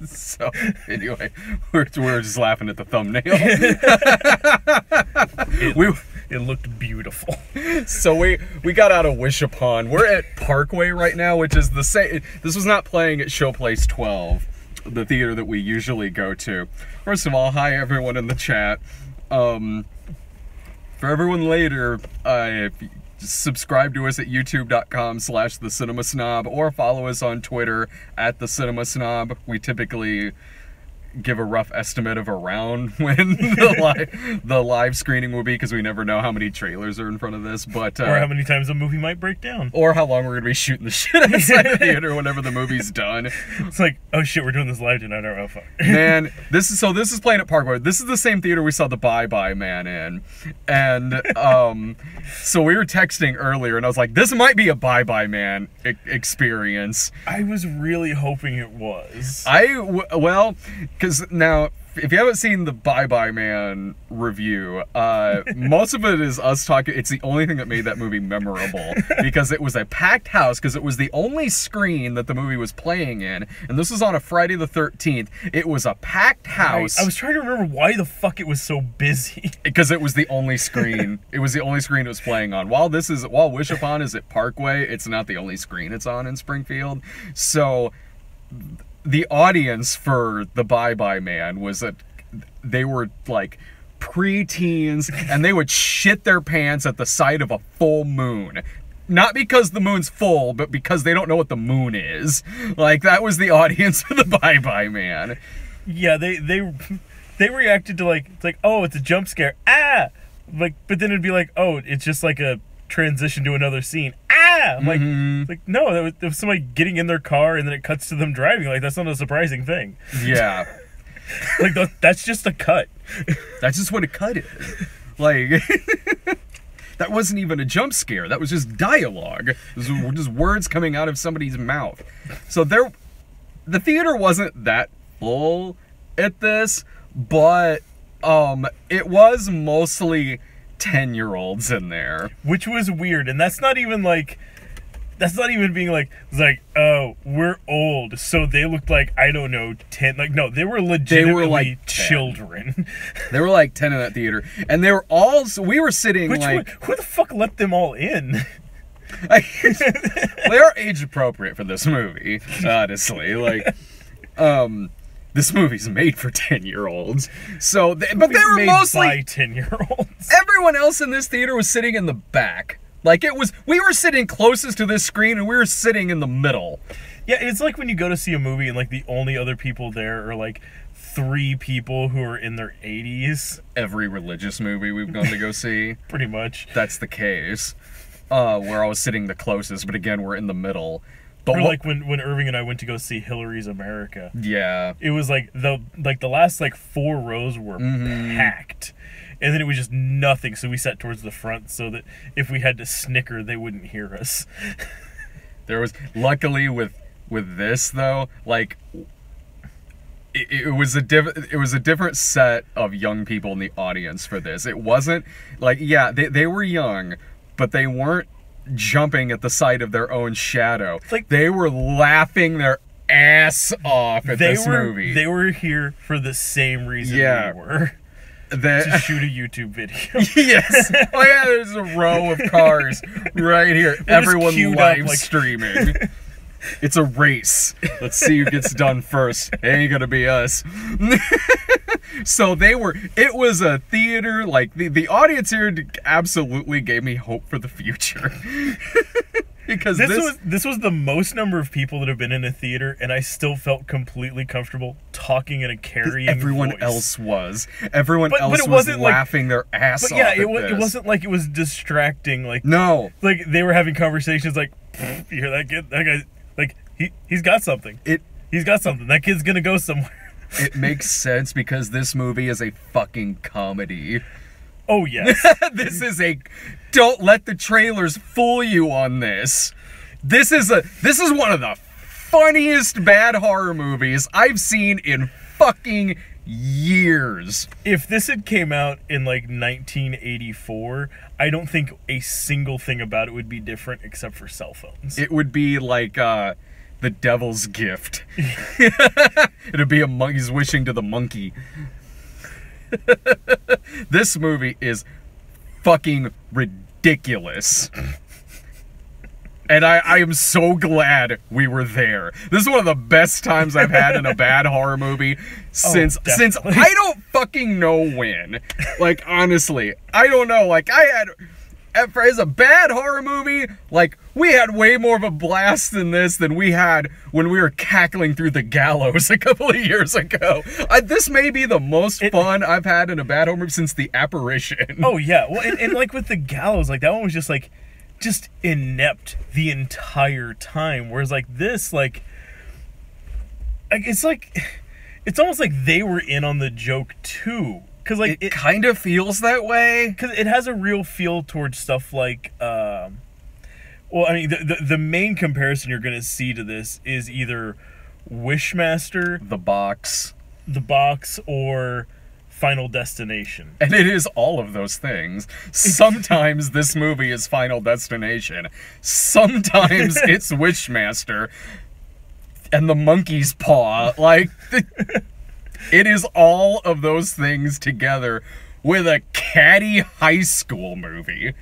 So anyway, we're just laughing at the thumbnail. It looked beautiful. So we got out of Wish Upon. We're at Parkway right now, which is the same. This was not playing at Showplace 12, the theater that we usually go to. First of all, hi everyone in the chat. For everyone later, subscribe to us at youtube.com/thecinemasnob or follow us on Twitter at thecinemasnob. We typically give a rough estimate of around when the live screening will be, because we never know how many trailers are in front of this, but or how many times a movie might break down, or how long we're gonna be shooting the shit outside the theater whenever the movie's done. It's like, oh shit, we're doing this live tonight. Oh fuck. Man, this is playing at Parkway. This is the same theater we saw the Bye Bye Man in, and so we were texting earlier, and I was like, this might be a Bye Bye Man experience. I was really hoping it was. Well, because now, if you haven't seen the Bye Bye Man review, most of it is us talking. It's the only thing that made that movie memorable, because it was a packed house, because it was the only screen that the movie was playing in, and this was on a Friday the 13th. It was a packed house. I was trying to remember why the fuck it was so busy. Because it was the only screen. It was the only screen it was playing on. While Wish Upon is at Parkway, it's not the only screen it's on in Springfield. So the audience for the Bye Bye Man was they were like pre-teens, and they would shit their pants at the sight of a full moon. Not because the moon's full, but because they don't know what the moon is. Like, that was the audience for the Bye Bye Man. Yeah, they reacted to, like, it's like, oh, it's a jump scare. Ah! Like, but then it'd be like, oh, it's just like a transition to another scene. Ah! I'm like, no, that was somebody getting in their car and then it cuts to them driving. Like, that's not a surprising thing. Yeah. Like, that's just a cut. That's just what a cut is. Like, that wasn't even a jump scare. That was just dialogue. It was just words coming out of somebody's mouth. So the theater wasn't that full at this, but it was mostly 10-year-olds in there. Which was weird, and that's not even being like, it's like, oh, we're old, so they looked like, I don't know, 10. Like, no, they were legitimately like children. They were like 10 in that theater, and they were all, so we were sitting like, who the fuck let them all in? They are age appropriate for this movie, honestly. Like, this movie's made for 10-year-olds. So, but they were mostly by 10-year-olds. Everyone else in this theater was sitting in the back. Like, we were sitting closest to this screen, and we were sitting in the middle. Yeah, it's like when you go to see a movie and, like, the only other people there are, like, 3 people who are in their 80s. Every religious movie we've gone to go see. Pretty much. That's the case. Where I was sitting the closest, but again, we're in the middle. But or like when Irving and I went to go see Hillary's America. Yeah. It was like the last like 4 rows were packed. And then it was just nothing, so we sat towards the front so that if we had to snicker, they wouldn't hear us. There was, luckily with this though, like, it was a different set of young people in the audience for this. It wasn't like, yeah, they were young, but they weren't jumping at the sight of their own shadow. Like, they were laughing their ass off at this movie. They were here for the same reason we were. To shoot a YouTube video. Yes. Oh yeah, there's a row of cars right here. Everyone live streaming. It's a race. Let's see who gets done first. It ain't gonna be us. So it was a theater, like, the audience here absolutely gave me hope for the future. Because this was the most number of people that have been in a theater, and I still felt completely comfortable talking in a carrying everyone voice. Else was. Everyone else was laughing their ass off. But yeah, it wasn't like it was distracting. Like, no. Like, they were having conversations like, you hear that kid? That guy, like, he's got something. He's got something. That kid's gonna go somewhere. It makes sense because this movie is a fucking comedy. Oh, yes. This is don't let the trailers fool you on this. This is one of the funniest bad horror movies I've seen in fucking years. If this had came out in like 1984, I don't think a single thing about it would be different except for cell phones. It would be like the devil's gift. It'd be a monkey's wishing to the monkey. This movie is fucking ridiculous. And I am so glad we were there. This is one of the best times I've had in a bad horror movie since I don't fucking know when. Like, honestly, I don't know. Like, as a bad horror movie, like, we had way more of a blast than this than we had when we were cackling through the gallows a couple of years ago. This may be the most fun I've had in a bad horror movie since The Apparition. Oh, yeah. Well, and like with the gallows, like, that one was just inept the entire time. Whereas, like, this, like, it's almost like they were in on the joke, too. Because, like, it kind of feels that way. Because it has a real feel towards stuff like, well, I mean, the main comparison you're going to see to this is either Wishmaster, The Box, or Final Destination. And it is all of those things. Sometimes this movie is Final Destination. Sometimes it's Wishmaster and the monkey's paw. Like, it is all of those things together with a catty high school movie.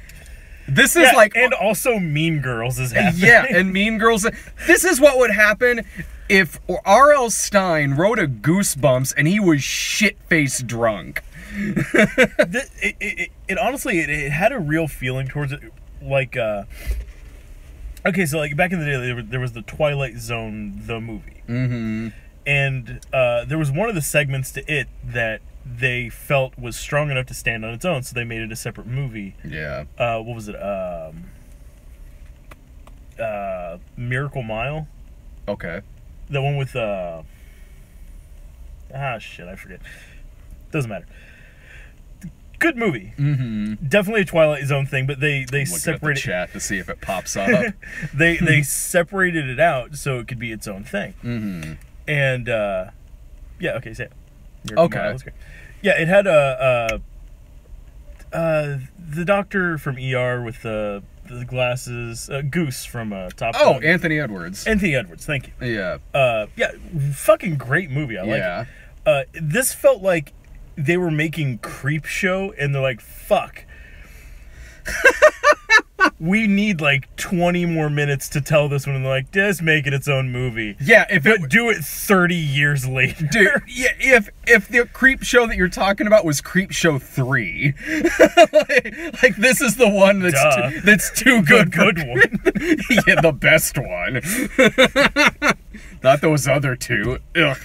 This is and also Mean Girls is happening. Yeah, and Mean Girls. This is what would happen if R.L. Stine wrote a Goosebumps and he was shit-faced drunk. It honestly, it had a real feeling towards it. Like, okay, so like back in the day, there was the Twilight Zone, the movie. Mm-hmm. And there was one of the segments to it that they felt was strong enough to stand on its own, so they made it a separate movie. Yeah. What was it? Miracle Mile? Okay. The one with shit, I forget. Doesn't matter. Good movie. Mm-hmm. Definitely a Twilight Zone thing, but they separated the chat to see if it pops up. they separated it out so it could be its own thing. Mm-hmm. And yeah, okay, say it. Miracle Okay. Mile, that's great. Yeah, it had the doctor from ER with the glasses, Goose from Top Gun. Oh, Anthony Edwards. Anthony Edwards, thank you. Yeah. Yeah, fucking great movie. I like it. This felt like they were making Creep Show, and they're like, fuck. We need like 20 more minutes to tell this one, and they're like, just make it its own movie. Yeah, do it 30 years later. Dude, yeah, if the Creep Show that you're talking about was Creep Show 3, like this is the one that's too good. The good one. Yeah, the best one. Not those other two. Ugh.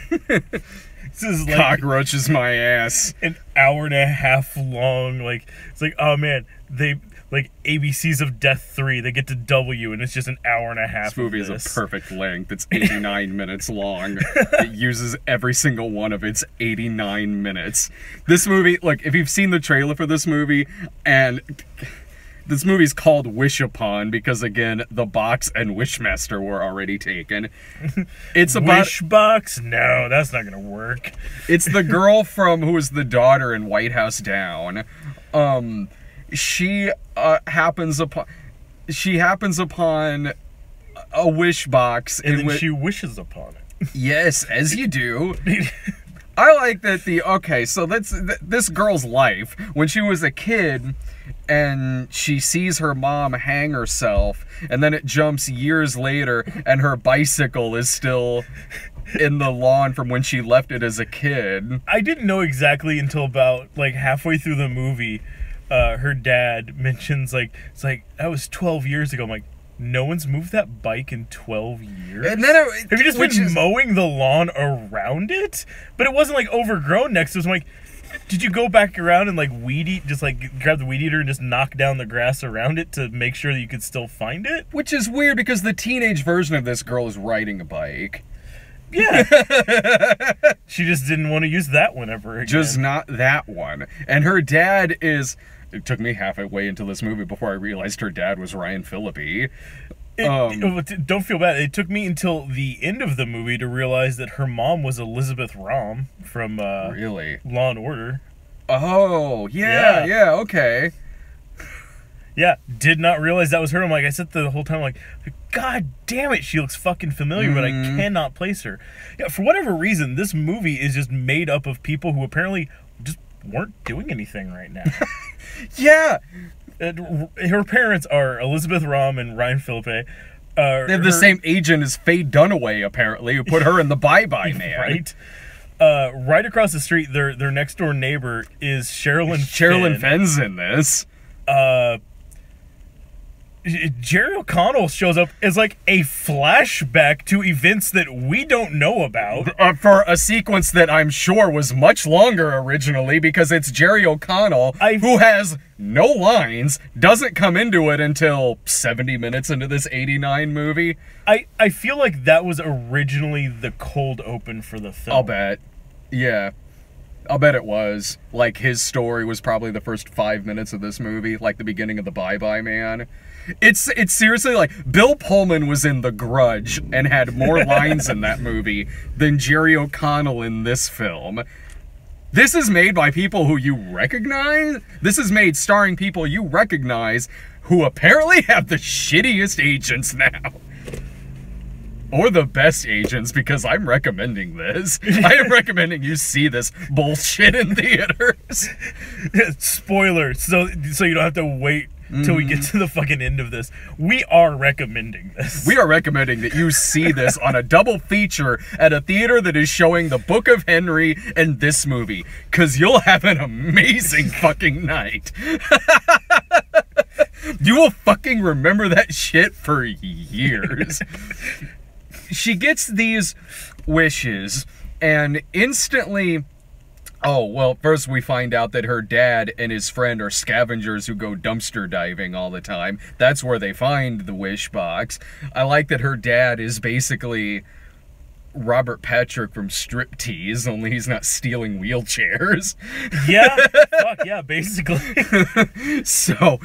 This is like cockroaches my ass. An hour and a half long. Like, it's like, oh man, they like ABCs of Death 3. They get to W, and it's just an hour and a half. This movie is a perfect length. It's 89 minutes long. It uses every single one of its 89 minutes. This movie, like, if you've seen the trailer for this movie, and this movie's called Wish Upon because, again, The Box and Wishmaster were already taken. It's about Wishbox? No, that's not gonna work. It's the girl from who was the daughter in White House Down. She happens upon a wish box, and then she wishes upon it. Yes, as you do. I like that so that's this girl's life when she was a kid, and she sees her mom hang herself, and then it jumps years later, and her bicycle is still in the lawn from when she left it as a kid. I didn't know exactly until about like halfway through the movie. Her dad mentions like, it's like, that was 12 years ago. I'm like, no one's moved that bike in 12 years? And then have you just been mowing the lawn around it? But it wasn't like overgrown next to it. I'm like, did you go back around and like weed eat, just like grab the weed eater and just knock down the grass around it to make sure that you could still find it? Which is weird because the teenage version of this girl is riding a bike. Yeah. She just didn't want to use that one ever again. Just not that one. And her dad is... It took me halfway into this movie before I realized her dad was Ryan Phillippe. Don't feel bad. It took me until the end of the movie to realize that her mom was Elizabeth Rom from really? Law and Order. Oh, yeah, okay. Yeah, did not realize that was her. I'm like, I said the whole time, like, God damn it, she looks fucking familiar, but I cannot place her. Yeah, for whatever reason, this movie is just made up of people who apparently just weren't doing anything right now. Yeah. Her parents are Elizabeth Rom and Ryan Philippe. They have the same agent as Faye Dunaway, apparently, who put her in the Bye-Bye Man. Right? Right across the street, their next door neighbor is Sherilyn Fenn's in this. Jerry O'Connell shows up as like a flashback to events that we don't know about. For a sequence that I'm sure was much longer originally, because it's Jerry O'Connell, who has no lines, doesn't come into it until 70 minutes into this 89 movie. I feel like that was originally the cold open for the film. I'll bet. Yeah. I'll bet it was. Like, his story was probably the first 5 minutes of this movie, like the beginning of the Bye-Bye Man. It's seriously like, Bill Pullman was in The Grudge and had more lines in that movie than Jerry O'Connell in this film. This is made by people who you recognize? This is made starring people you recognize who apparently have the shittiest agents now. Or the best agents, because I'm recommending this. I am recommending you see this bullshit in theaters. Spoiler, so you don't have to wait till we get to the fucking end of this. We are recommending this. We are recommending that you see this on a double feature at a theater that is showing The Book of Henry and this movie, because you'll have an amazing fucking night. You will fucking remember that shit for years. She gets these wishes, and instantly... Oh, well, first we find out that her dad and his friend are scavengers who go dumpster diving all the time. That's where they find the wish box. I like that her dad is basically Robert Patrick from Striptease, only he's not stealing wheelchairs. Yeah, fuck yeah, basically. So,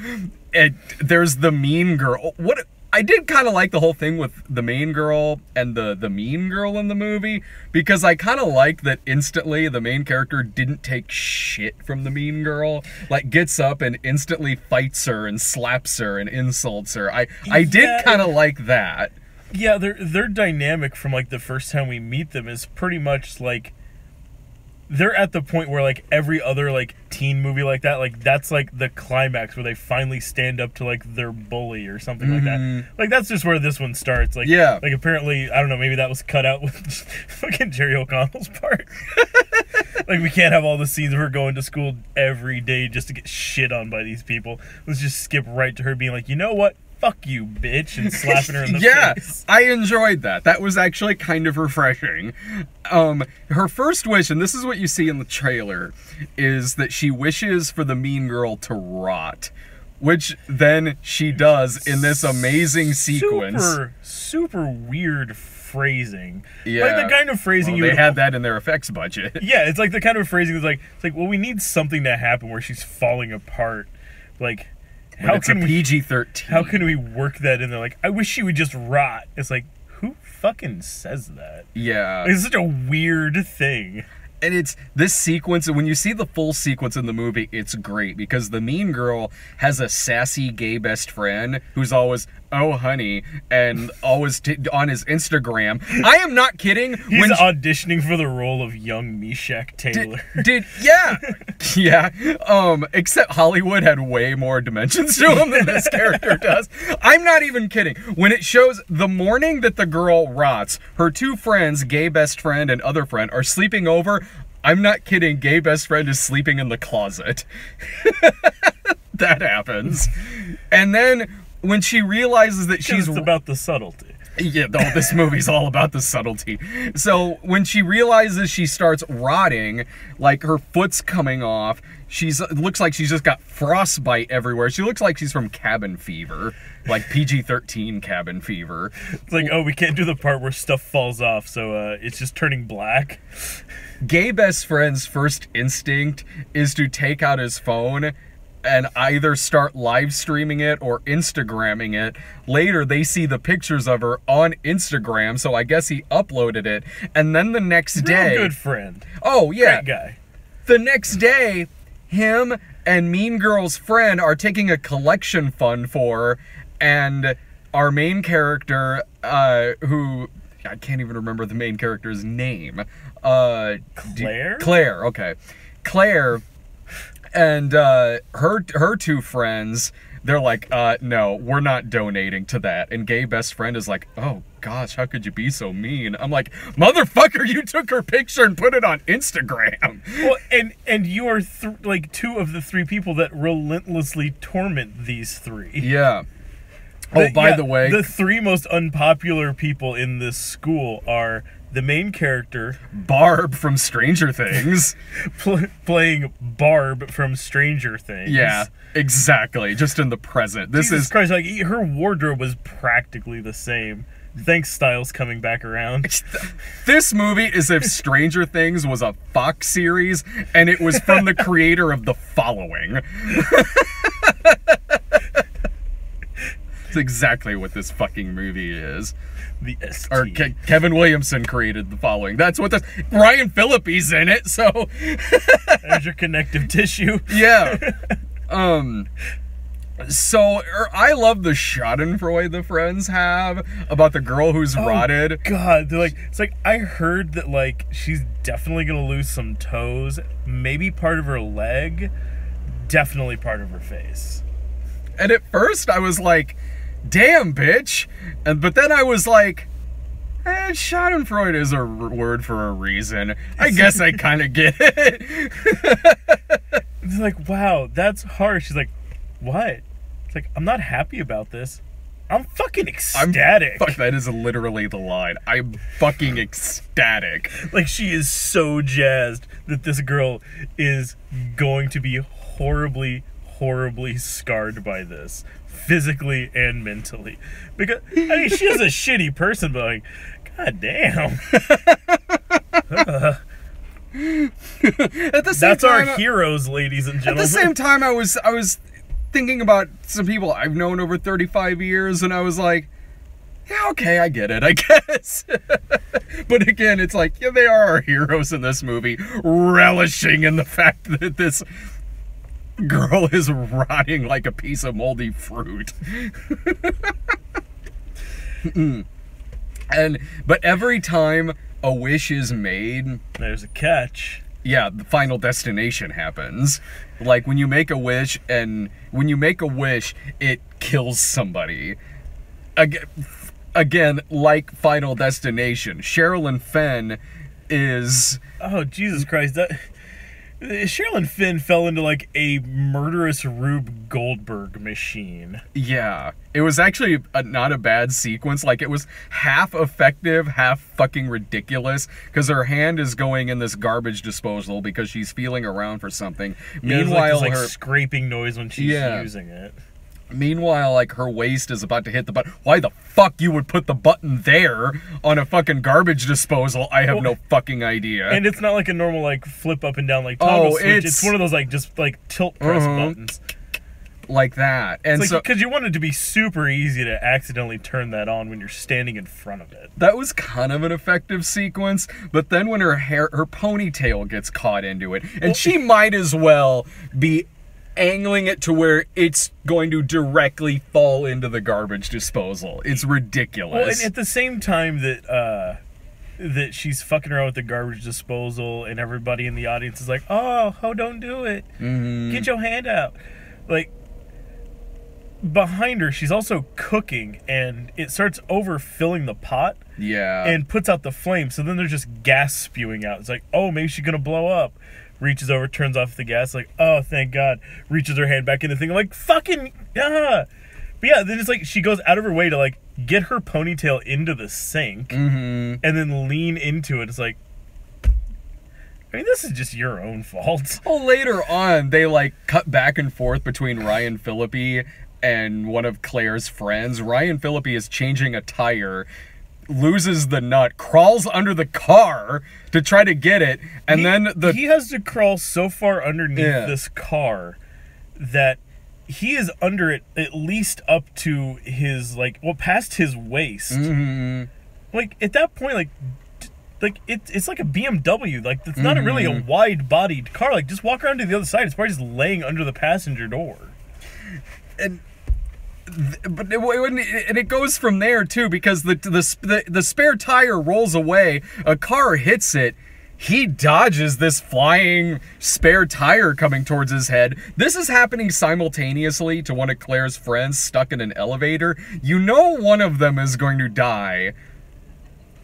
there's the mean girl. What... I did kind of like the whole thing with the main girl and the mean girl in the movie, because I kind of like that instantly the main character didn't take shit from the mean girl, like gets up and instantly fights her and slaps her and insults her. I did kind of like that. Yeah, their dynamic from like the first time we meet them is pretty much like they're at the point where like every other like teen movie like that, like that's like the climax where they finally stand up to like their bully or something like that. Like that's just where this one starts. Like, yeah. Like apparently, I don't know, maybe that was cut out with fucking Jerry O'Connell's part. Like we can't have all the scenes where we're going to school every day just to get shit on by these people. Let's just skip right to her being like, you know what? Fuck you, bitch, and slapping her in the face. I enjoyed that. That was actually kind of refreshing. Her first wish, and this is what you see in the trailer, is that she wishes for the mean girl to rot, which then she does in this amazing sequence. Super weird phrasing. Yeah. Like the kind of phrasing they had that in their effects budget. Yeah, it's like the kind of phrasing that's like, it's like, well, we need something to happen where she's falling apart. Like, how can we PG-13? How can we work that in there? Like, I wish she would just rot. It's like, who fucking says that? Yeah. It's such a weird thing. And it's this sequence, and when you see the full sequence in the movie, it's great, because the mean girl has a sassy gay best friend who's always, oh honey, and always on his Instagram. I am not kidding. He's auditioning for the role of young Meshach Taylor. Yeah. Except Hollywood had way more dimensions to him than this character does. I'm not even kidding. When it shows the morning that the girl rots, her two friends, gay best friend and other friend, are sleeping over. I'm not kidding, gay best friend is sleeping in the closet. That happens. And then when she realizes that it's about the subtlety. Yeah, this movie's all about the subtlety. So when she realizes she starts rotting, like her foot's coming off, looks like she's just got frostbite everywhere. She looks like she's from Cabin Fever, like PG-13 Cabin Fever. It's like, oh, we can't do the part where stuff falls off, so it's just turning black. Gay best friend's first instinct is to take out his phone and either start live streaming it or Instagramming it. Later, they see the pictures of her on Instagram, so I guess he uploaded it. And then the next day... Good friend. Oh, yeah. Great guy. The next day, him and Mean Girl's friend are taking a collection fund for, and our main character, who I can't even remember the main character's name. Claire? Claire, okay. Claire and her two friends, they're like, no, we're not donating to that. And gay best friend is like, oh gosh, how could you be so mean? I'm like, motherfucker, you took her picture and put it on Instagram. Well, and you are like two of the three people that relentlessly torment these three. Yeah. Oh, by the way, the three most unpopular people in this school are the main character, Barb from Stranger Things, playing Barb from Stranger Things. Yeah, exactly. Just in the present. This Jesus is Christ, like her wardrobe was practically the same. Thanks, Styles coming back around. This movie is if Stranger Things was a Fox series, and it was from the creator of The Following. That's exactly what this fucking movie is. The ST. Or Kevin Williamson created The Following. That's what this... Ryan Phillippe's in it, so... There's your connective tissue. Yeah. So, I love the schadenfreude the friends have about the girl who's rotted. God, they're like, it's like, I heard that, like, she's definitely gonna lose some toes, maybe part of her leg, definitely part of her face. And at first I was like, damn, bitch. But then I was like, schadenfreude is a word for a reason. I guess I kind of get it. It's like, wow, that's harsh. She's like, what? It's like, I'm not happy about this. I'm fucking ecstatic. Fuck, that is literally the line. I'm fucking ecstatic. Like, she is so jazzed that this girl is going to be horribly, horribly scarred by this. Physically and mentally. Because, I mean, she is a shitty person, but like, god damn. That's our heroes, ladies and gentlemen. At the same time, I was thinking about some people I've known over 35 years, and I was like, yeah, okay, I get it, I guess. But again, it's like, yeah, they are our heroes in this movie, relishing in the fact that this girl is rotting like a piece of moldy fruit. But every time a wish is made, there's a catch. Yeah, the final destination happens. Like when you make a wish, it kills somebody. Again, like Final Destination, Sherilyn Fenn is... Oh, Jesus Christ. Sherilyn Fenn fell into like a murderous Rube Goldberg machine. Yeah. It was actually not a bad sequence. Like, it was half effective, half fucking ridiculous, because her hand is going in this garbage disposal because she's feeling around for something. Yeah, meanwhile, like her scraping noise when she's using it. Meanwhile, like, her waist is about to hit the button. Why the fuck you would put the button there on a fucking garbage disposal? I have no fucking idea. And it's not like a normal, like, flip up and down, like, toggle switch. It's one of those, like, just, like, tilt press buttons. Like that. And it's like, because you want it to be super easy to accidentally turn that on when you're standing in front of it. That was kind of an effective sequence, but then when her ponytail gets caught into it, and she might as well be angling it to where it's going to directly fall into the garbage disposal. It's ridiculous. Well, and at the same time that she's fucking around with the garbage disposal and everybody in the audience is like, oh, don't do it. Get your hand out. Like, behind her, she's also cooking, and it starts overfilling the pot. Yeah. And puts out the flame, so then there's just gas spewing out. It's like, oh, maybe she's gonna blow up. Reaches over, turns off the gas, like, oh, thank God. Reaches her hand back in the thing. I'm like, fucking, But yeah, then it's like she goes out of her way to, like, get her ponytail into the sink and then lean into it. It's like, I mean, this is just your own fault. Well, later on, they, like, cut back and forth between Ryan Phillippe and one of Claire's friends. Ryan Phillippe is changing a tire, loses the nut, crawls under the car to try to get it, and he has to crawl so far underneath this car that he is under it at least up to his, like, well, past his waist. Like, at that point, like, like it's like a BMW. Like it's not really a wide-bodied car. Like just walk around to the other side. It's probably just laying under the passenger door. And it goes from there too, because the spare tire rolls away. A car hits it. He dodges this flying spare tire coming towards his head. This is happening simultaneously to one of Claire's friends stuck in an elevator. You know one of them is going to die.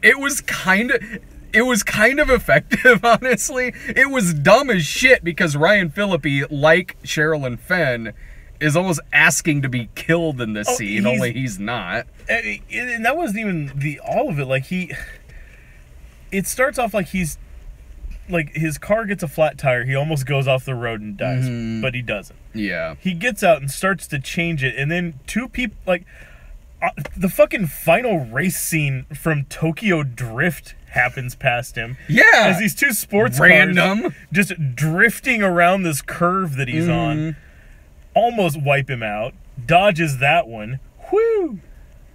It was kind of effective, honestly. It was dumb as shit because Ryan Phillippe, like Cheryl and Fenn, is almost asking to be killed in this scene, only he's not. And that wasn't even all of it. Like it starts off like he's like his car gets a flat tire. He almost goes off the road and dies, but he doesn't. Yeah. He gets out and starts to change it, and then two people like the fucking final race scene from Tokyo Drift happens past him. Yeah. As these two sports cars just drifting around this curve that he's on, almost wipe him out. Dodges that one. Whoo!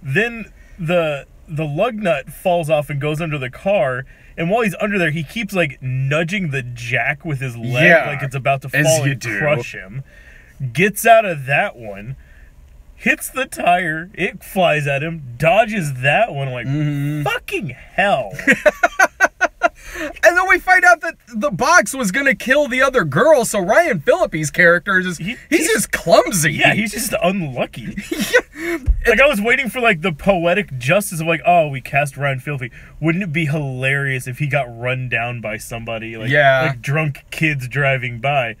Then the lug nut falls off and goes under the car. And while he's under there, he keeps, like, nudging the jack with his leg like it's about to fall and crush him. Gets out of that one. Hits the tire. It flies at him. Dodges that one. Like, fucking hell. And then we find out that the box was going to kill the other girl, so Ryan Phillippe's character is he's just clumsy. Yeah, he's just unlucky. Like, I was waiting for, like, the poetic justice of, like, oh, we cast Ryan Phillippe. Wouldn't it be hilarious if he got run down by somebody? Like, like drunk kids driving by.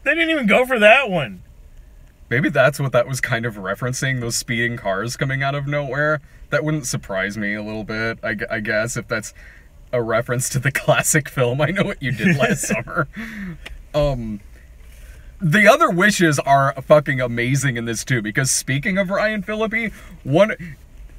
They didn't even go for that one. Maybe that's what that was kind of referencing, those speeding cars coming out of nowhere. That wouldn't surprise me a little bit, I guess, if that's a reference to the classic film I Know What You Did Last Summer. The other wishes are fucking amazing in this too, because speaking of Ryan Phillippe,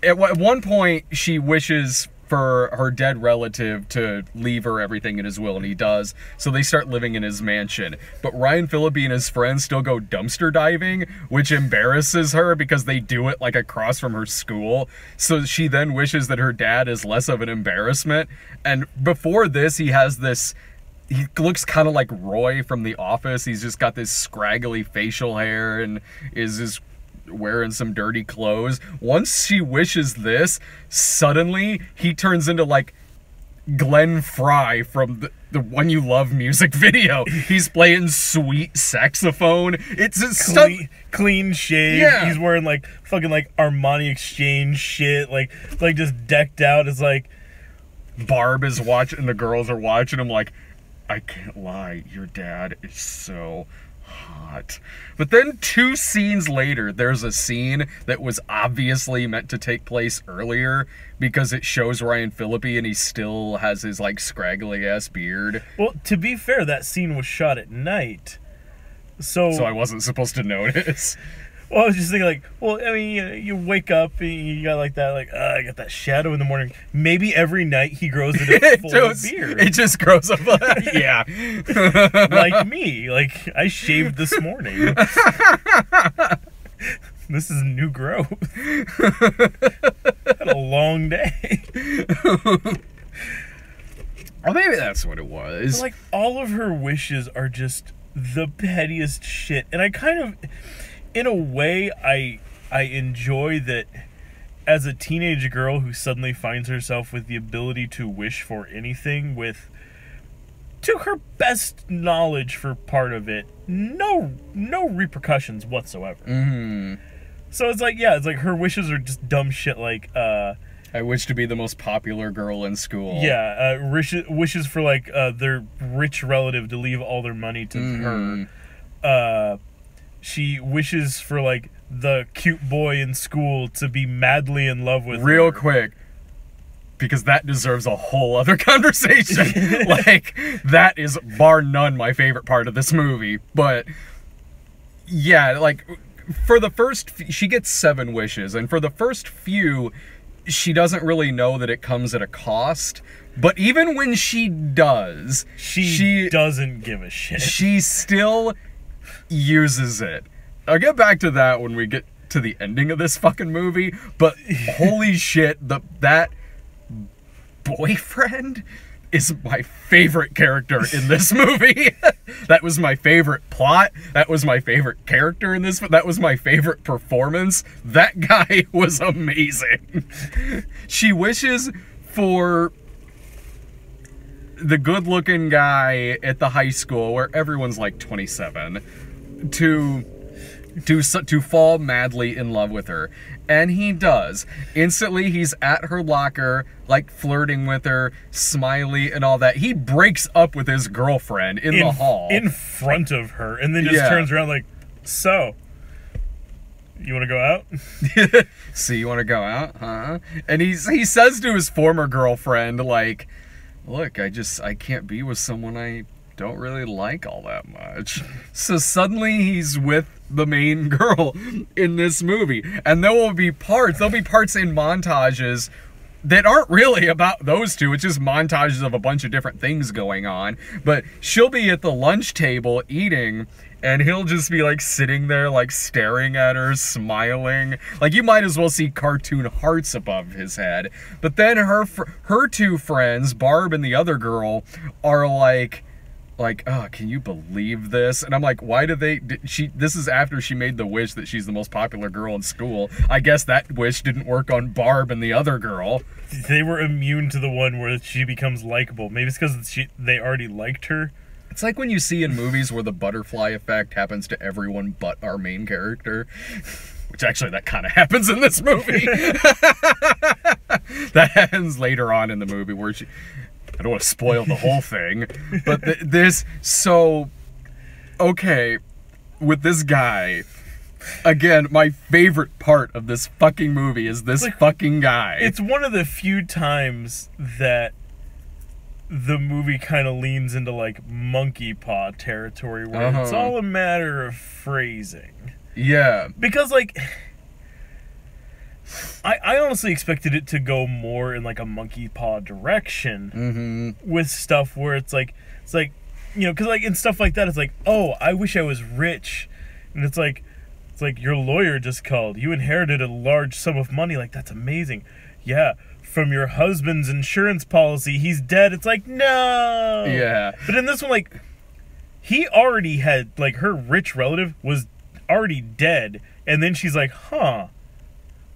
at one point she wishes for her dead relative to leave her everything in his will, and he does, so they start living in his mansion. But Ryan Phillippe and his friends still go dumpster diving, which embarrasses her because they do it like across from her school. So she then wishes that her dad is less of an embarrassment. And before this, he looks kind of like Roy from The Office. He's just got this scraggly facial hair and is just wearing some dirty clothes. Once she wishes this, suddenly he turns into like Glenn Fry from the One You Love music video. He's playing sweet saxophone. It's just clean shave. Yeah. He's wearing like fucking like Armani Exchange shit, like just decked out. It's like Barb is watching and the girls are watching him like, I can't lie, your dad is so hot. But then 2 scenes later, there's a scene that was obviously meant to take place earlier because it shows Ryan Phillippe and he still has his like scraggly ass beard. Well, to be fair, that scene was shot at night. So I wasn't supposed to notice. Well, I was just thinking, like, well, I mean, you wake up and you got like that, like, I got that shadow in the morning. Maybe every night he grows it a full beard. It just grows up. Yeah. Like me. Like, I shaved this morning. This is new growth. Had a long day. Or maybe that's what it was. But, like, all of her wishes are just the pettiest shit. And I kind of, in a way, I enjoy that as a teenage girl who suddenly finds herself with the ability to wish for anything with, to her best knowledge for part of it, no repercussions whatsoever. Mm-hmm. So it's like, yeah, it's like her wishes are just dumb shit like, I wish to be the most popular girl in school. Yeah, wishes for, like, their rich relative to leave all their money to her. She wishes for, like, the cute boy in school to be madly in love with her. Real quick, because that deserves a whole other conversation. Like, that is, bar none, my favorite part of this movie. But, yeah, like, for the first... She gets 7 wishes, and for the first few... She doesn't really know that it comes at a cost, but even when she does, she doesn't give a shit. She still uses it. I'll get back to that when we get to the ending of this fucking movie, but holy shit, that boyfriend is my favorite character in this movie. That was my favorite plot. That was my favorite character in this. That was my favorite performance. That guy was amazing. She wishes for the good-looking guy at the high school where everyone's like 27 to fall madly in love with her. And he does. Instantly, he's at her locker, like flirting with her, smiley and all that. He breaks up with his girlfriend in the hall. In front of her. And then just turns around like, so, you want to go out? So you want to go out, huh? And he says to his former girlfriend, like, look, I can't be with someone I don't really like all that much. So suddenly he's with the main girl in this movie. And there'll be parts in montages that aren't really about those two. It's just montages of a bunch of different things going on. But she'll be at the lunch table eating, and he'll just be like sitting there like staring at her, smiling. Like you might as well see cartoon hearts above his head. But then her two friends, Barb and the other girl, are like, oh, can you believe this? And I'm like, why do this is after she made the wish that she's the most popular girl in school. I guess that wish didn't work on Barb and the other girl. They were immune to the one where she becomes likable. Maybe it's because they already liked her. It's like when you see in movies where the butterfly effect happens to everyone but our main character. Which actually, that kind of happens in this movie. That happens later on in the movie where I don't want to spoil the whole thing, but okay, with this guy, again, my favorite part of this fucking movie is this fucking guy. It's one of the few times that the movie kind of leans into like monkey paw territory where it's all a matter of phrasing. Yeah. Because like I honestly expected it to go more in like a monkey paw direction with stuff where it's like you know, because like in stuff like that it's like, oh, I wish I was rich, and it's like your lawyer just called, you inherited a large sum of money, like that's amazing, yeah, from your husband's insurance policy, he's dead. It's like, no. Yeah. But in this one, like, he already had, like, her rich relative was already dead, and then she's like, huh,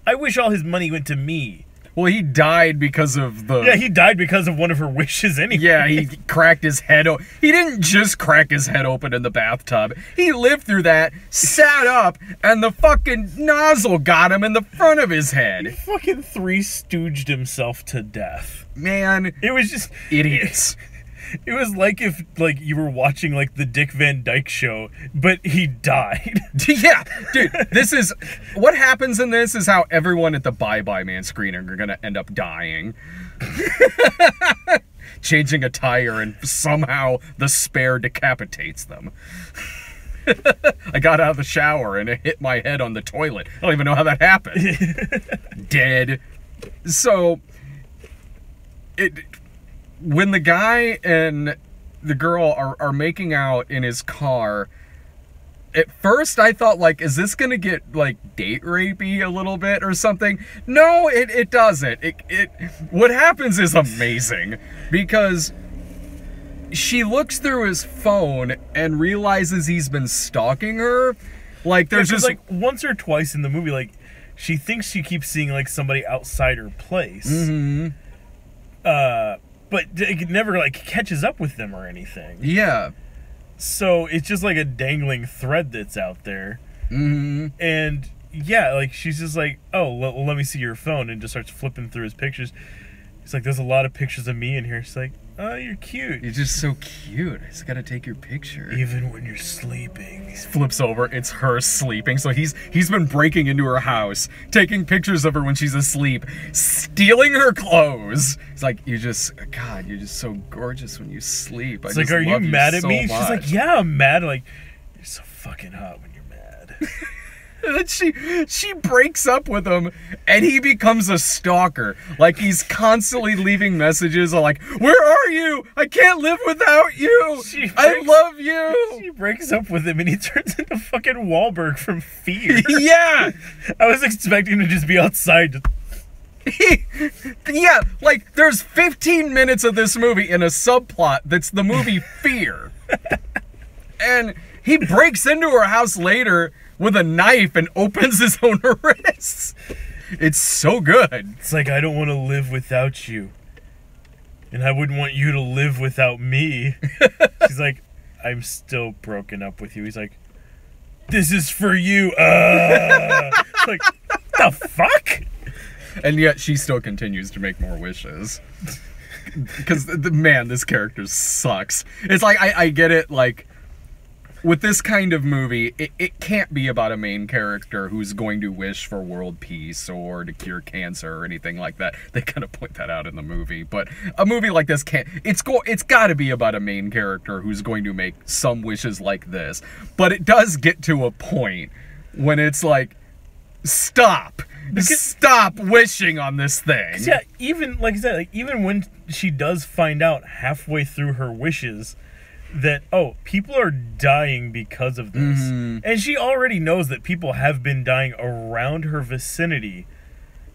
I wish all his money went to me. Well, he died because of the... Yeah, he died because of one of her wishes anyway. Yeah, he cracked his head open. He didn't just crack his head open in the bathtub. He lived through that, sat up, and the fucking nozzle got him in the front of his head. He fucking Three Stooged himself to death. Man. It was just... Idiots. It was like if, like, you were watching, like, the Dick Van Dyke Show, but he died. Yeah, dude, this is... What happens in this is how everyone at the Bye Bye Man screening are gonna end up dying. Changing a tire and somehow the spare decapitates them. I got out of the shower and it hit my head on the toilet. I don't even know how that happened. Dead. So... When the guy and the girl are making out in his car, at first I thought, like, is this gonna get, like, date rapey a little bit or something? No, it doesn't. What happens is amazing, because she looks through his phone and realizes he's been stalking her. Like, there's just... like, once or twice in the movie, like, she thinks she keeps seeing, like, somebody outside her place. But it never, like, catches up with them or anything. Yeah. So it's just like a dangling thread that's out there. And, yeah, like, she's just like, oh, well, let me see your phone, and just starts flipping through his pictures. It's like, there's a lot of pictures of me in here. She's like, oh, you're cute. You're just so cute. I just gotta take your picture. Even when you're sleeping. He flips over. It's her sleeping. So he's been breaking into her house, taking pictures of her when she's asleep, stealing her clothes. He's like, God, you're just so gorgeous when you sleep. It's like, are you mad at me? She's like, yeah, I'm mad. Like, you're so fucking hot when you're mad. And then she breaks up with him, and he becomes a stalker. Like, he's constantly leaving messages like, where are you? I can't live without you. I love you. She breaks up with him, and he turns into fucking Wahlberg from Fear. Yeah. I was expecting to just be outside. Yeah, like, there's 15 minutes of this movie in a subplot that's the movie Fear. And he breaks into her house later with a knife and opens his own wrists. It's so good. It's like, I don't want to live without you. And I wouldn't want you to live without me. She's like, I'm still broken up with you. He's like, this is for you. It's like, the fuck? And yet she still continues to make more wishes. Because, man, this character sucks. It's like, I get it, like, with this kind of movie, it can't be about a main character who's going to wish for world peace or to cure cancer or anything like that. They kind of point that out in the movie. But a movie like this can't... It's got to be about a main character who's going to make some wishes like this. But it does get to a point when it's like, stop! Stop wishing on this thing! Yeah, even, like I said, like, even when she does find out halfway through her wishes that, oh, people are dying because of this. Mm-hmm. And she already knows that people have been dying around her vicinity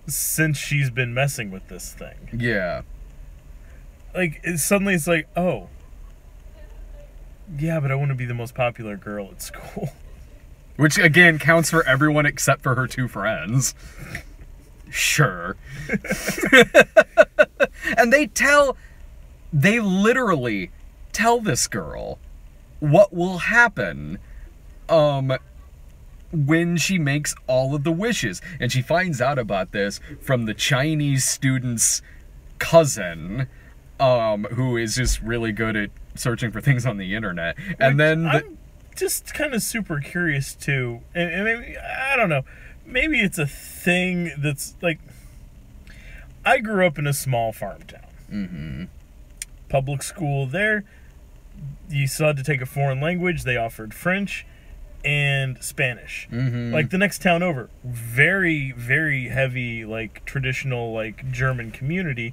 since she's been messing with this thing. Yeah. Like, suddenly it's like, oh, yeah, but I want to be the most popular girl at school. Which, again, counts for everyone except for her two friends. Sure. And they literally tell this girl what will happen when she makes all of the wishes. And she finds out about this from the Chinese student's cousin, who is just really good at searching for things on the internet. And then I'm just kind of super curious too, and maybe, I don't know, maybe it's a thing that's like, I grew up in a small farm town. Mm-hmm. Public school there, you still had to take a foreign language. They offered French and Spanish. Mm-hmm. Like, the next town over, very, very heavy, like, traditional, like, German community.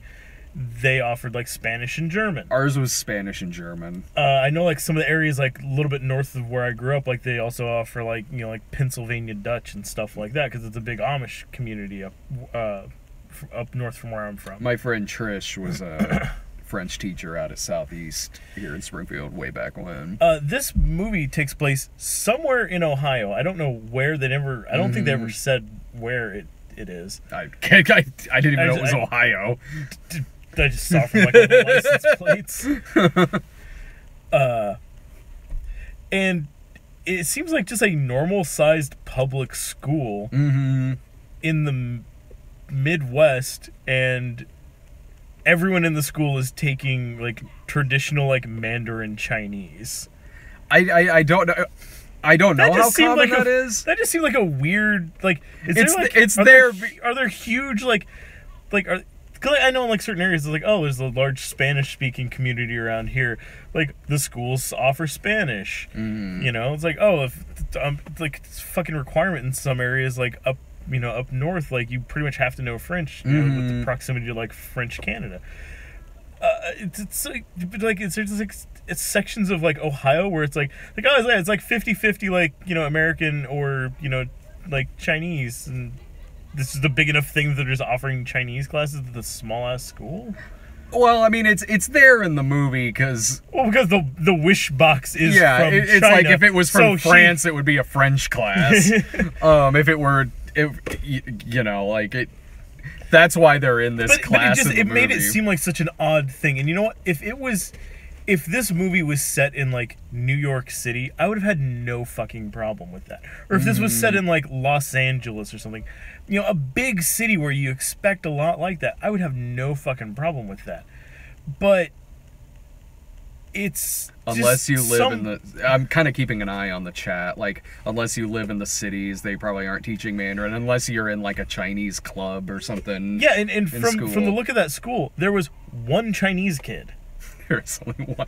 They offered, like, Spanish and German. Ours was Spanish and German. I know, like, some of the areas, like, a little bit north of where I grew up, like, they also offer, like, you know, like, Pennsylvania Dutch and stuff like that, because it's a big Amish community up north from where I'm from. My friend Trish was a French teacher out at Southeast here in Springfield way back when. This movie takes place somewhere in Ohio. I don't know where. I don't think they ever said where it is. I didn't even know it was Ohio. I just saw from, like, all the license plates. And it seems like just a normal-sized public school in the Midwest, and everyone in the school is taking, like, traditional, like, Mandarin Chinese. I don't know. I don't know how common that is. That just seemed like a weird, like, are there huge, like, cause I know in, like, certain areas, it's like, oh, there's a large Spanish-speaking community around here. Like, the schools offer Spanish. Mm. You know, it's like, oh, if like, it's a fucking requirement in some areas, like, up north, like, you pretty much have to know French, you know, with the proximity to, like, French Canada. It's sections of, like, Ohio where it's like, oh, it's like 50-50, like, you know, American or, you know, like, Chinese, and this is the big enough thing that they're just offering Chinese classes at the small ass school. Well, I mean, it's there in the movie because the wish box is from it's China. Like if it was from France, it would be a French class. If it were, you know, like it. That's why they're in this class. But it made it seem like such an odd thing. And you know what? If this movie was set in, like, New York City, I would have had no fucking problem with that. Or if this was set in, like, Los Angeles or something, you know, a big city where you expect a lot like that, I would have no fucking problem with that. But it's unless you live in the... I'm kind of keeping an eye on the chat. Like, unless you live in the cities, they probably aren't teaching Mandarin. Unless you're in, like, a Chinese club or something. Yeah, and from the look of that school, there was one Chinese kid. There's only one.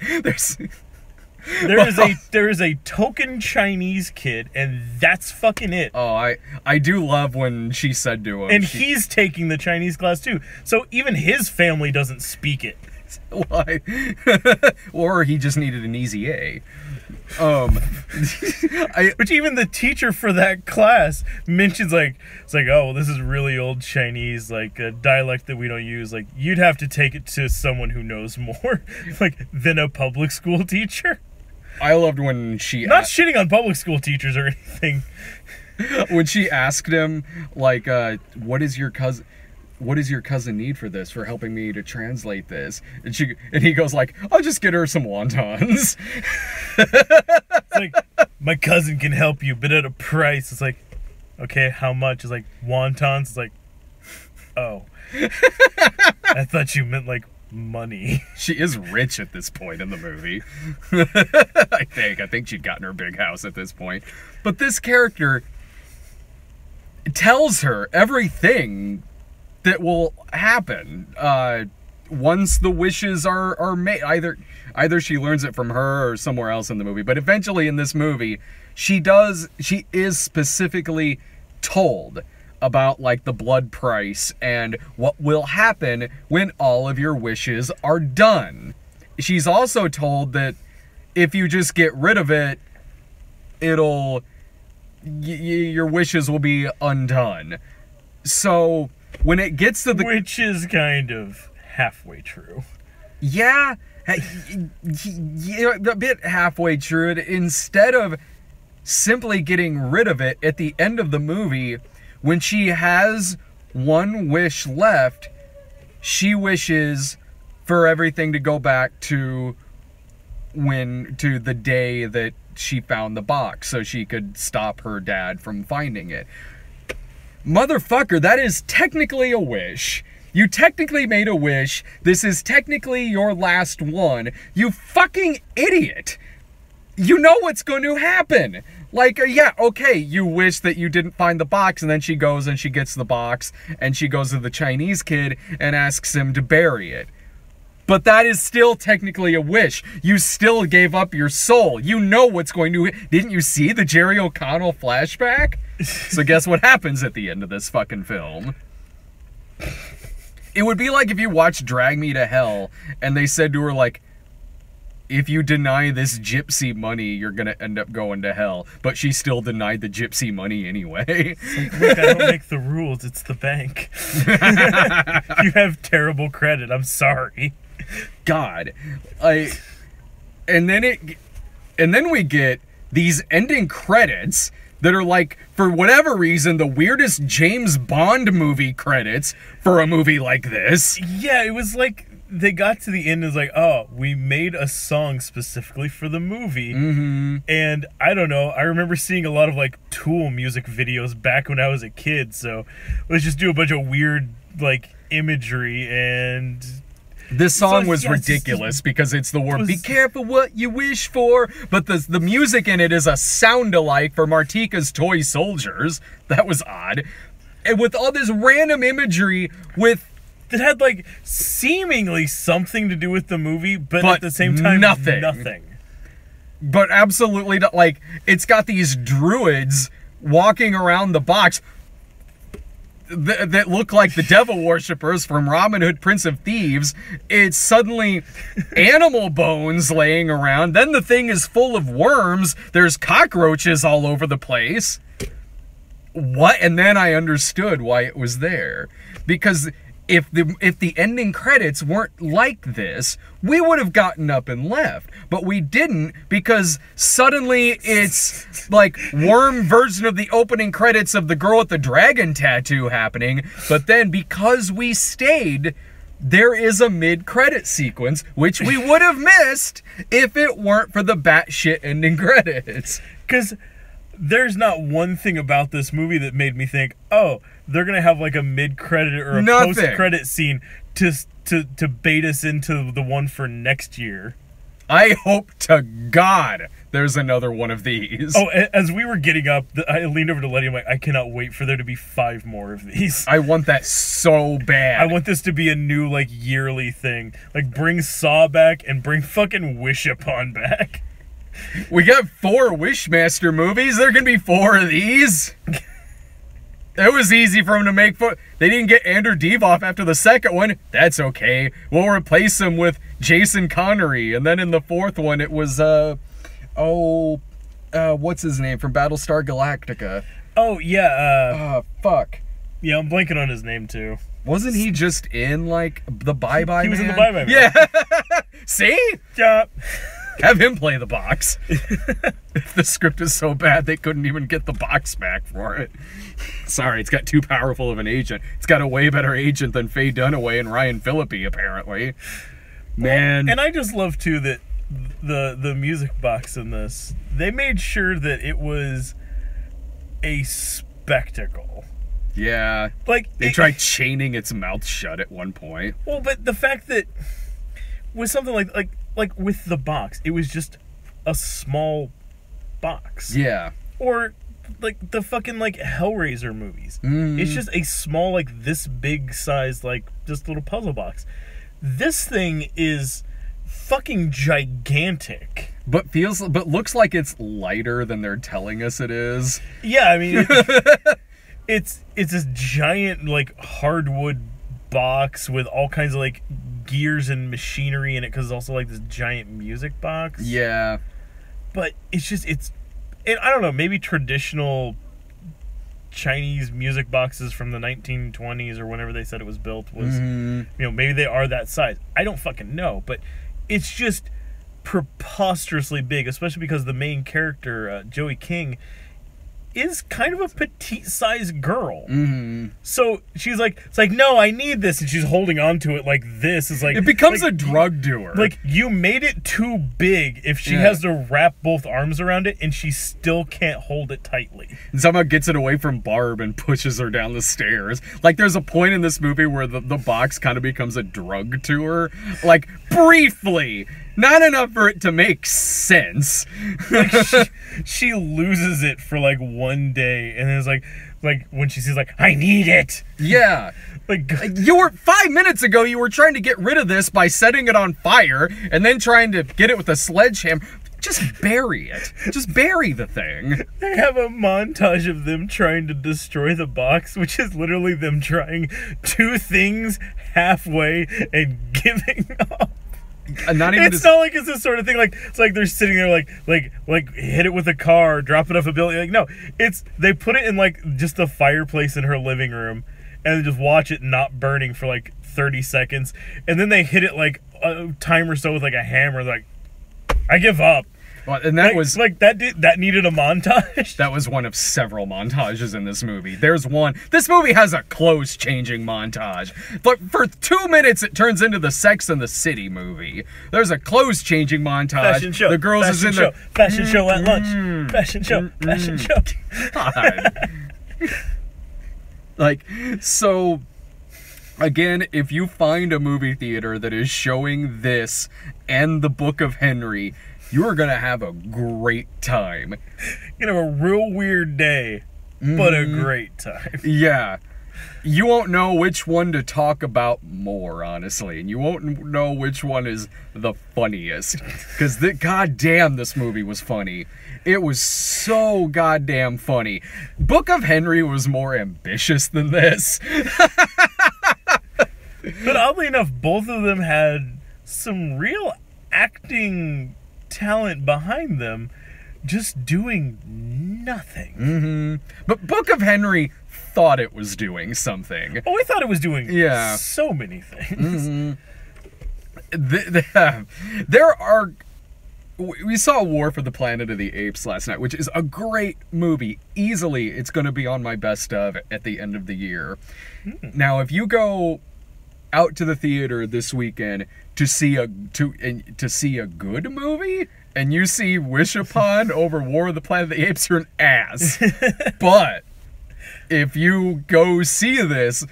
There is a token Chinese kid, and that's fucking it. Oh, I do love when she said to him. And he's taking the Chinese class too. So even his family doesn't speak it. Why? Or he just needed an easy A. Which even the teacher for that class mentions, like, it's like, oh, well, this is really old Chinese, like a dialect that we don't use. Like, you'd have to take it to someone who knows more, like, than a public school teacher. I loved when she not shitting on public school teachers or anything. When she asked him, like, what does your cousin need for this, for helping me to translate this? And he goes like, I'll just get her some wontons. It's like, my cousin can help you, but at a price. It's like, okay, how much? It's like, wontons. It's like, oh. I thought you meant like money. She is rich at this point in the movie. I think she'd gotten her big house at this point. But this character tells her everything that will happen once the wishes are made. Either she learns it from her or somewhere else in the movie, but eventually in this movie she is specifically told about, like, the blood price and what will happen when all of your wishes are done. She's also told that if you just get rid of it, your wishes will be undone. So when it gets to the... Which is kind of halfway true. Yeah, a bit halfway true. Instead of simply getting rid of it at the end of the movie, when she has one wish left, she wishes for everything to go back to the day that she found the box so she could stop her dad from finding it. Motherfucker, that is technically a wish. You technically made a wish. This is technically your last one. You fucking idiot. You know what's going to happen. Like, yeah, okay, you wish that you didn't find the box, and then she goes and she gets the box, and she goes to the Chinese kid and asks him to bury it. But that is still technically a wish. You still gave up your soul. You know what's going to... Didn't you see the Jerry O'Connell flashback? So guess what happens at the end of this fucking film? It would be like if you watched Drag Me to Hell, and they said to her, like, if you deny this gypsy money, you're gonna end up going to hell. But she still denied the gypsy money anyway. It's like, look, I don't make the rules. It's the bank. You have terrible credit. I'm sorry. God. And then we get these ending credits that are, like, for whatever reason, the weirdest James Bond movie credits for a movie like this. Yeah, it was like... They got to the end and was like, oh, we made a song specifically for the movie. Mm-hmm. And I don't know, I remember seeing a lot of, like, Tool music videos back when I was a kid, so let's just do a bunch of weird, like, imagery, and... This song was ridiculous because it's the word, be careful what you wish for, but the music in it is a sound-alike for Martika's Toy Soldiers. That was odd. And with all this random imagery with... That had, like, seemingly something to do with the movie, but at the same time, nothing. But absolutely not. Like, it's got these druids walking around the box that look like the devil worshippers from Robin Hood, Prince of Thieves. It's suddenly animal bones laying around. Then the thing is full of worms. There's cockroaches all over the place. What? And then I understood why it was there. Because... If the ending credits weren't like this, we would have gotten up and left. But we didn't, because suddenly it's like worm version of the opening credits of the girl with the dragon tattoo happening. But then because we stayed, there is a mid-credit sequence, which we would have missed if it weren't for the batshit ending credits. Because there's not one thing about this movie that made me think, oh, they're going to have like a mid-credit or a post-credit scene to bait us into the one for next year. I hope to God there's another one of these. Oh, as we were getting up, I leaned over to Letty. I'm like, I cannot wait for there to be 5 more of these. I want that so bad. I want this to be a new, like, yearly thing. Like, bring Saw back and bring fucking Wish Upon back. We got 4 Wishmaster movies. There can be 4 of these. It was easy for him to make foot. They didn't get Andrew Divoff after the second one. That's okay. We'll replace him with Jason Connery. And then in the fourth one, it was, what's his name from Battlestar Galactica? Oh, yeah. Fuck. Yeah, I'm blanking on his name, too. Wasn't he just in, like, the Bye Bye Man? He was in the Bye Bye Man. Yeah. See? Yeah. Have him play the box. If the script is so bad, they couldn't even get the box back for it. Sorry, it's got too powerful of an agent. It's got a way better agent than Faye Dunaway and Ryan Phillippe, apparently. Man. And I just love, too, that the music box in this, they made sure that it was a spectacle. Yeah. Like they tried chaining its mouth shut at one point. Well, but the fact that with something like with the box, it was just a small box. Yeah. Or like the fucking like Hellraiser movies. It's just a small, like this big size, like just little puzzle box. This thing is fucking gigantic. But looks like it's lighter than they're telling us it is. Yeah, I mean it's this giant like hardwood box with all kinds of like gears and machinery in it, because it's also like this giant music box. Yeah. But and I don't know, maybe traditional Chinese music boxes from the 1920s or whenever they said it was built was, you know, maybe they are that size. I don't fucking know, but it's just preposterously big, especially because the main character, Joey King, is kind of a petite-sized girl. So she's like, it's like, no, I need this, and she's holding on to it like this. It's like it becomes like, a drug doer. Like, you made it too big if she has to wrap both arms around it, and she still can't hold it tightly. And somehow gets it away from Barb and pushes her down the stairs. Like, there's a point in this movie where the box kind of becomes a drug tour. Like, briefly. Not enough for it to make sense. Like she loses it for like one day, and it's like when she sees like, I need it. Yeah. Like you were 5 minutes ago, you were trying to get rid of this by setting it on fire and then trying to get it with a sledgehammer. Just bury it. Just bury the thing. They have a montage of them trying to destroy the box, which is literally them trying two things halfway and giving up. Not even it's not like it's this sort of thing like it's like they're sitting there like hit it with a car, drop it off a building. Like, no, it's they put it in like just the fireplace in her living room and they just watch it not burning for like 30 seconds, and then they hit it like a time or so with like a hammer. Like, I give up. Well, and that was like that needed a montage. That was one of several montages in this movie. There's one. This movie has a clothes changing montage, but for 2 minutes it turns into the Sex and the City movie. There's a clothes changing montage. Fashion show. The girls fashion is in show, the fashion show at lunch. Fashion show. Fashion show. God. Like, so again, if you find a movie theater that is showing this and the Book of Henry, you are gonna have a great time. You're gonna have a real weird day, but a great time. Yeah. You won't know which one to talk about more, honestly. And you won't know which one is the funniest. Because goddamn, this movie was funny. It was so goddamn funny. Book of Henry was more ambitious than this. But oddly enough, both of them had some real acting talent behind them, just doing nothing. But Book of Henry thought it was doing something. Oh, I thought it was doing so many things. There are... We saw War for the Planet of the Apes last night, which is a great movie. Easily, it's going to be on my best of at the end of the year. Now, if you go out to the theater this weekend to see a good movie, and you see Wish Upon over War of the Planet of the Apes, you're an ass. But if you go see this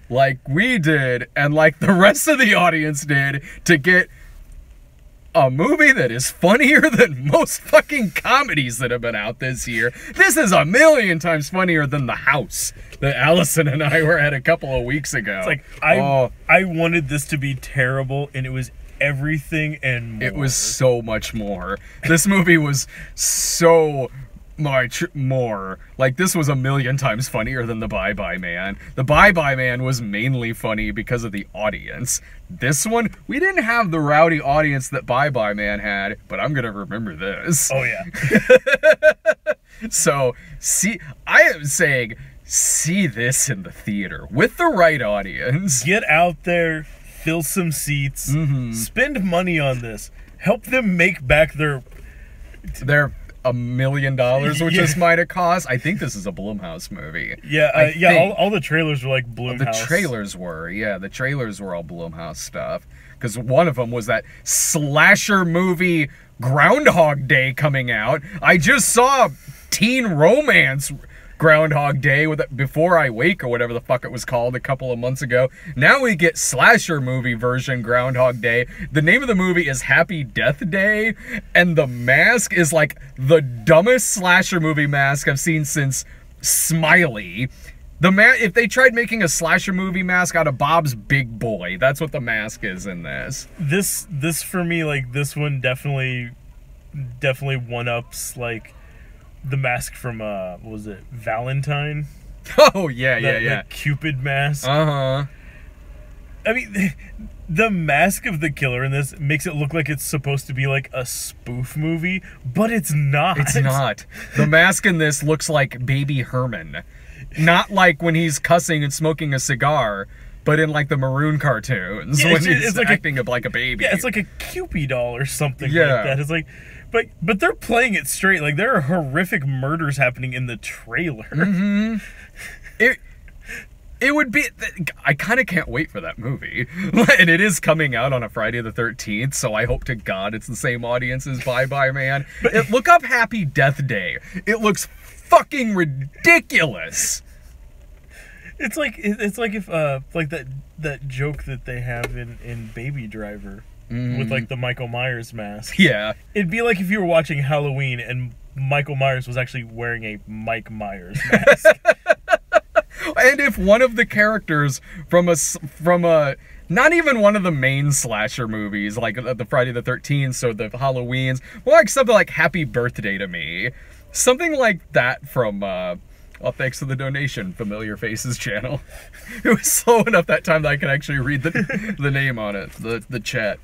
like we did, and like the rest of the audience did, to get a movie that is funnier than most fucking comedies that have been out this year. This is 1,000,000 times funnier than The House that Allison and I were at a couple of weeks ago. It's like, I wanted this to be terrible, and it was everything and more. It was so much more. This movie was so more. Like, this was a million times funnier than the Bye Bye Man. The Bye Bye Man was mainly funny because of the audience. This one, we didn't have the rowdy audience that Bye Bye Man had, but I'm gonna remember this. Oh yeah. So, I am saying, see this in the theater with the right audience. Get out there, fill some seats, spend money on this. Help them make back their $1 million, which this might have cost. I think this is a Blumhouse movie. Yeah, all the trailers were like Blumhouse. The trailers were all Blumhouse stuff. Because one of them was that slasher movie Groundhog Day coming out. I just saw teen romance Groundhog Day with Before I Wake or whatever the fuck it was called a couple of months ago. Now we get slasher movie version Groundhog Day. The name of the movie is Happy Death Day, and the mask is like the dumbest slasher movie mask I've seen since Smiley. If they tried making a slasher movie mask out of Bob's Big Boy, that's what the mask is in this. This for me, like, this one definitely one-ups, like, the mask from, what was it, Valentine? Oh, yeah. The Cupid mask. Uh-huh. I mean, the mask of the killer in this makes it look like it's supposed to be, like, a spoof movie, but it's not. It's not. The mask in this looks like Baby Herman. Not like when he's cussing and smoking a cigar, but in, like, the Maroon cartoons, when he's like acting like a baby. Yeah, it's like a Cupid doll or something like that. It's like... But they're playing it straight. Like, there are horrific murders happening in the trailer. Mm-hmm. It would be... I kind of can't wait for that movie. And it is coming out on a Friday the 13th, so I hope to God it's the same audience as Bye Bye Man. Look up Happy Death Day. It looks fucking ridiculous. It's like if like that joke that they have in Baby Driver. With, like, the Michael Myers mask. Yeah. It'd be like if you were watching Halloween and Michael Myers was actually wearing a Mike Myers mask. And if one of the characters from a not even one of the main slasher movies, like the Friday the 13th or the Halloweens, more like something like Happy Birthday to Me. Something like that from... well, thanks for the donation, Familiar Faces channel. It was slow enough that time that I can actually read the name on it, the chat.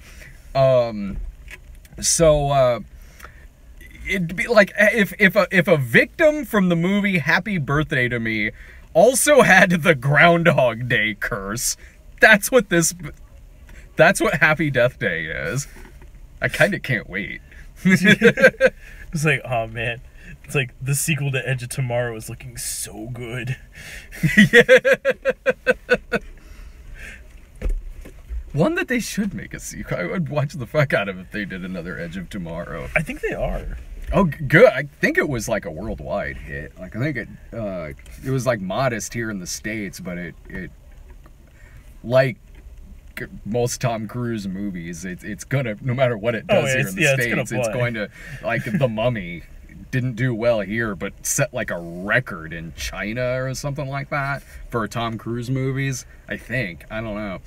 It'd be like if a victim from the movie Happy Birthday to Me also had the Groundhog Day curse. That's what Happy Death Day is. I kind of can't wait. It's like, oh man. It's like the sequel to Edge of Tomorrow is looking so good. Yeah. One that they should make a sequel. I would watch the fuck out of if they did another Edge of Tomorrow. I think they are. Oh, good. I think it was like a worldwide hit. Like, I think it was like modest here in the States, but it like most Tom Cruise movies, it's gonna, no matter what it does here in the States, it's going to, like, The Mummy didn't do well here, but set like a record in China or something like that for Tom Cruise movies, I think. I don't know.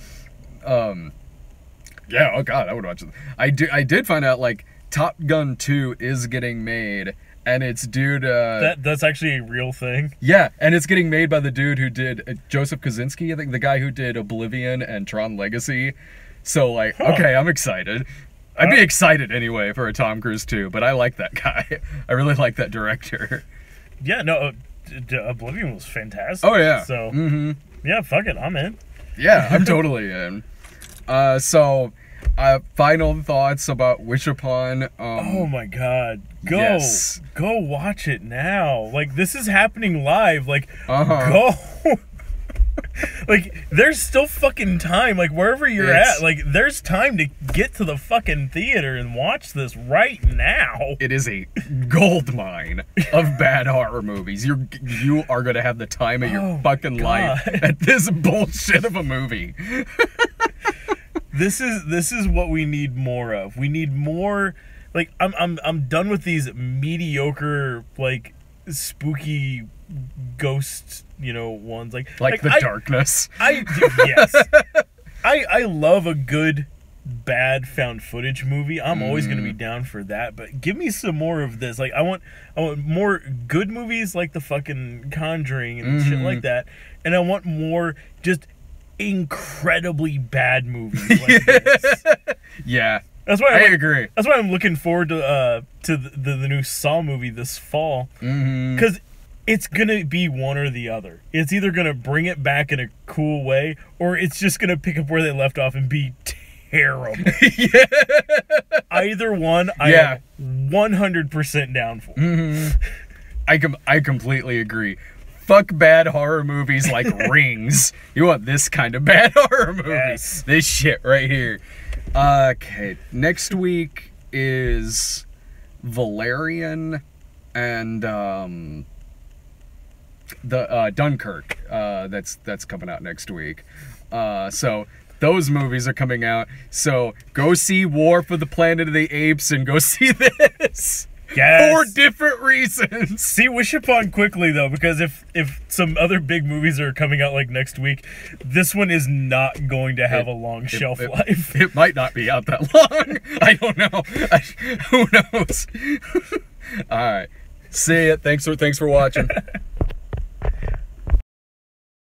Yeah, oh god, I would watch it. I did find out, like, Top Gun 2 is getting made, and it's due to... That's actually a real thing? Yeah, and it's getting made by the dude who did... Joseph Kosinski, I think, the guy who did Oblivion and Tron Legacy. So, like, okay, I'm excited. I'd be excited anyway for a Tom Cruise 2, but I like that guy. I really like that director. Yeah, no, Oblivion was fantastic. Oh, yeah. So, yeah, fuck it, I'm in. Yeah, I'm totally in. So, final thoughts about Wish Upon. Oh my god. Go watch it now. Like, this is happening live. Like, go. Like, there's still fucking time. Like, wherever you're at, like, there's time to get to the fucking theater and watch this right now. It is a gold mine of bad horror movies. You are going to have the time of your fucking life at this bullshit of a movie. This is what we need more of. We need more. Like, I'm done with these mediocre, like, spooky ghost, ones. Like The Darkness. Yes. I love a good bad found footage movie, I'm always going to be down for that. But give me some more of this. Like I want more good movies like the fucking Conjuring and shit like that, and I want more just incredibly bad movies like this. Yeah. That's why I agree. That's why I'm looking forward to the new Saw movie this fall, because it's gonna be one or the other. It's either gonna bring it back in a cool way, or it's just gonna pick up where they left off and be terrible. Yeah. Either one, I am 100% down for. I completely agree. Fuck bad horror movies like Rings. You want this kind of bad horror movie. Yes. This shit right here. Okay, next week is Valerian and the Dunkirk. That's coming out next week. So those movies are coming out. So go see War for the Planet of the Apes and go see this. Yes. For different reasons. See Wish Upon quickly though, because if some other big movies are coming out like next week, this one is not going to have a long shelf life. It might not be out that long. I don't know. Who knows? All right. See ya. Thanks for watching.